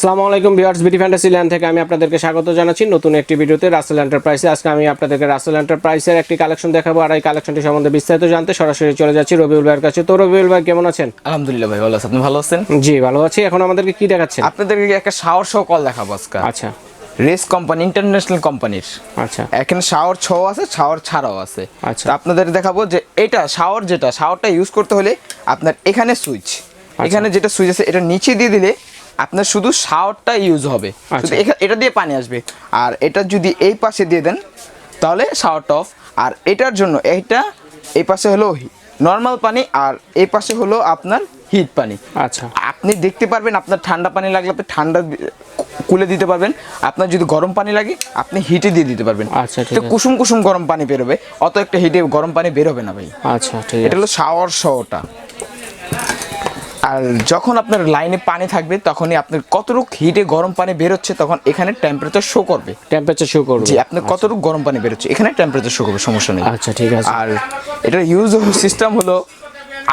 আসসালামু আলাইকুম viewers, BD ফ্যান্টাসিল্যান্ড থেকে আমি আপনাদেরকে স্বাগত জানাচ্ছি নতুন একটি ভিডিওতে। রাসেল এন্টারপ্রাইজে আজকে আমি আপনাদেরকে রাসেল এন্টারপ্রাইজের একটি কালেকশন দেখাবো, আর এই কালেকশনটি সম্বন্ধে বিস্তারিত জানতে সরাসরি চলে যাচ্ছি রবিউল ভাইয়ের কাছে। তো রবিউল ভাই কেমন আছেন? আলহামদুলিল্লাহ ভাই, ভালো আছেন? আপনি ভালো আছেন? জি ভালো আছি। এখন আমাদেরকে কি দেখাচ্ছেন? আপনাদেরকে একটা শাওয়ার শো কল দেখাবো আজকে। আচ্ছা, রেস কোম্পানি, ইন্টারন্যাশনাল কোম্পানির। আচ্ছা, এখানে শাওয়ার ছো আছে, শাওয়ার ছাড়াও আছে। আচ্ছা, তো আপনাদের দেখাবো যে এটা শাওয়ারটা ইউজ করতে হলে আপনার এখানে সুইচ, এখানে যেটা সুইচ আছে এটা নিচে দিয়ে দিলে আপনার শুধু শাওয়ারটা ইউজ হবে, শুধু এটা দিয়ে পানি আসবে। আর এটা যদি এই পাশে দিয়ে দেন তাহলে শাওয়ারটা অফ। আর এটার জন্য এইটা এই পাশে হলো নর্মাল পানি আর এই পাশে হলো আপনার হিট পানি। আচ্ছা, আপনি দেখতে পারবেন আপনার ঠান্ডা পানি লাগলে আপনি ঠান্ডা কুলে দিতে পারবেন, আপনার যদি গরম পানি লাগে আপনি হিটে দিয়ে দিতে পারবেন। আচ্ছা, ঠিক আছে। কুসুম কুসুম গরম পানি বেরোবে, অত একটা হিটে গরম পানি বেরোবে না ভাই। আচ্ছা, ঠিক আছে। এটা হলো শাওয়ার শোটা। আর যখন আপনার লাইনে পানি থাকবে তখনই আপনার কতটুকু হিটে গরম পানি বেরোচ্ছে তখন এখানে টেম্পারেচার শো করবে। টেম্পারেচার শো করবে, জি, আপনার কতটুকু গরম পানি বেরোচ্ছে এখানে টেম্পারেচার শো করবে, সমস্যা নেই। আচ্ছা, ঠিক আছে। আর এটার ইউজ সিস্টেম হলো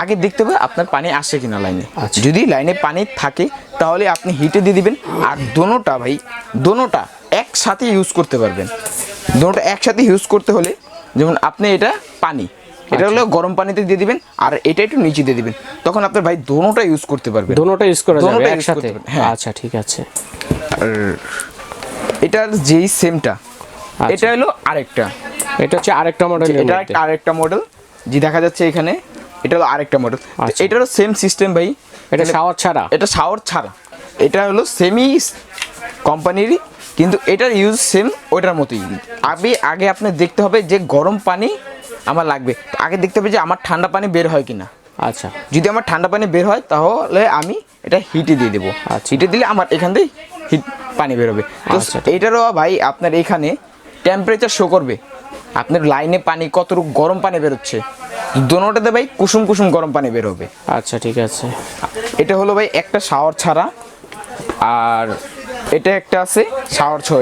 আগে দেখতে হবে আপনার পানি আসে কিনা লাইনে। আচ্ছা, যদি লাইনে পানি থাকে তাহলে আপনি হিটে দিয়ে দিবেন। আর দোনোটা একসাথে ইউজ করতে পারবেন। দোনোটা একসাথে ইউজ করতে হলে যেমন আপনি এটা পানি, এটা হলো গরম পানিতে দিয়ে দিবেন আর এটা একটু নিচে দিয়ে দিবেন, তখন আপনার ভাই দোনোটা ইউজ করতে পারবেন। দোনোটা ইউজ করা যাবে একসাথে? হ্যাঁ, আচ্ছা, ঠিক আছে। আর এটার যেই সেমটা, এটা হলো আরেকটা, এটা হচ্ছে আরেকটা মডেল। এটা আরেকটা মডেল যে দেখা যাচ্ছে এখানে, এটা হলো আরেকটা মডেল। এটারও সেম সিস্টেম ভাই। এটা শাওয়ার ছাড়া? এটা শাওয়ার ছাড়া। এটা হলো সেমি কোম্পানিরই, কিন্তু এটার ইউজ সেম ওইটার মতোই। আগে আপনি দেখতে হবে যে গরম পানি আমার লাগবে, আগে দেখতে হবে যে আমার ঠান্ডা পানি বের হয় কিনা। আচ্ছা, যদি আমার ঠান্ডা পানি বের হয় তাহলে আমি এটা হিটে দিয়ে দেবো। হিটে দিলে আমার এখান থেকে হিট পানি বেরোবে। তো এইটারও ভাই আপনার এখানে টেম্পারেচার শো করবে, আপনার লাইনে পানি কতটুকু গরম পানি বেরোচ্ছে, দোনোটাতে ভাই কুসুম কুসুম গরম পানি বের হবে। আচ্ছা, ঠিক আছে। এটা হলো ভাই একটা শাওয়ার ছাড়া, আর এটা একটা আছে শাওয়ার ছো।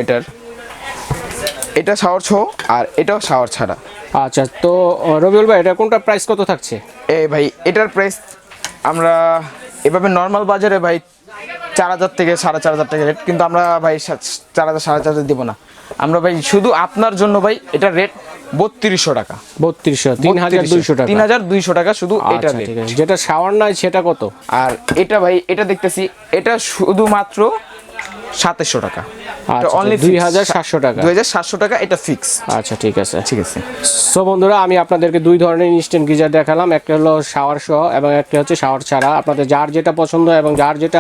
এটা শাওয়ার ছো আর এটাও শাওয়ার ছাড়া। আচ্ছা, তো রবিউল ভাই এটা কোনটা প্রাইস কত থাকছে? ভাই এটার প্রাইস আমরা এভাবে নর্মাল বাজারে ভাই 4000 থেকে 4500 টাকা রেট, কিন্তু আমরা ভাই 4000 4500 দেবো না। আমরা ভাই শুধু আপনার জন্য ভাই এটা রেট 3200 টাকা। 3200 টাকা, 3200 টাকা শুধু এটা রেট। যেটা শাওয়ার নাই সেটা কত? আর এটা ভাই এটা দেখতেছি এটা শুধুমাত্র 2700 টাকা। অনলি 2700 টাকা। 2700 টাকা এটা ফিক্স। আচ্ছা, ঠিক আছে, ঠিক আছে। সো বন্ধুরা, আমি আপনাদেরকে দুই ধরনের ইনস্ট্যান্ট গিজার দেখালাম, একটা হলো শাওয়ার সহ এবং একটা হচ্ছে শাওয়ার ছাড়া। আপনাদের যার যেটা পছন্দ এবং যার যেটা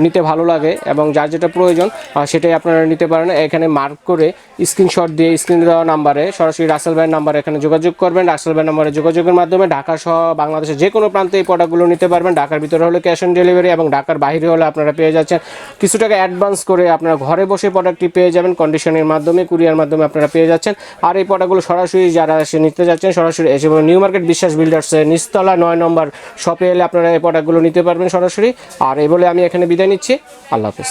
নিতে ভালো লাগে এবং যার যেটা প্রয়োজন সেটাই আপনারা নিতে পারেন। এখানে মার্ক করে স্ক্রিনশট দিয়ে স্ক্রিনে দেওয়া নাম্বারে সরাসরি রাসেল ভাইয়ের নাম্বারে এখানে যোগাযোগ করবেন। রাসেল ভাইয়ের নাম্বারে যোগাযোগের মাধ্যমে ঢাকা সহ বাংলাদেশের যে কোনো প্রান্তে এই প্রোডাক্টগুলো নিতে পারবেন। ঢাকার ভিতরে হলে ক্যাশ অন ডেলিভারি এবং ঢাকার বাইরে হলে আপনারা পেয়ে যাচ্ছেন কিছু টাকা অ্যাডভান্স করে আপনারা ঘরে বসে প্রোডাক্টটি পেয়ে যাবেন। কন্ডিশনের মাধ্যমে, কুরিয়ার মাধ্যমে আপনারা পেয়ে যাচ্ছেন। আর এই প্রোডাক্টগুলো সরাসরি যারা এসে নিতে যাচ্ছেন সরাসরি এসে নিউ মার্কেট বিশ্বাস বিল্ডার্সের নিচতলা 9 নম্বর শপে এলে আপনারা এই প্রোডাক্টগুলো নিতে পারবেন সরাসরি। আর এই বলে আমি এখানে বিদায় নিচ্ছি। আল্লাহ হাফেজ।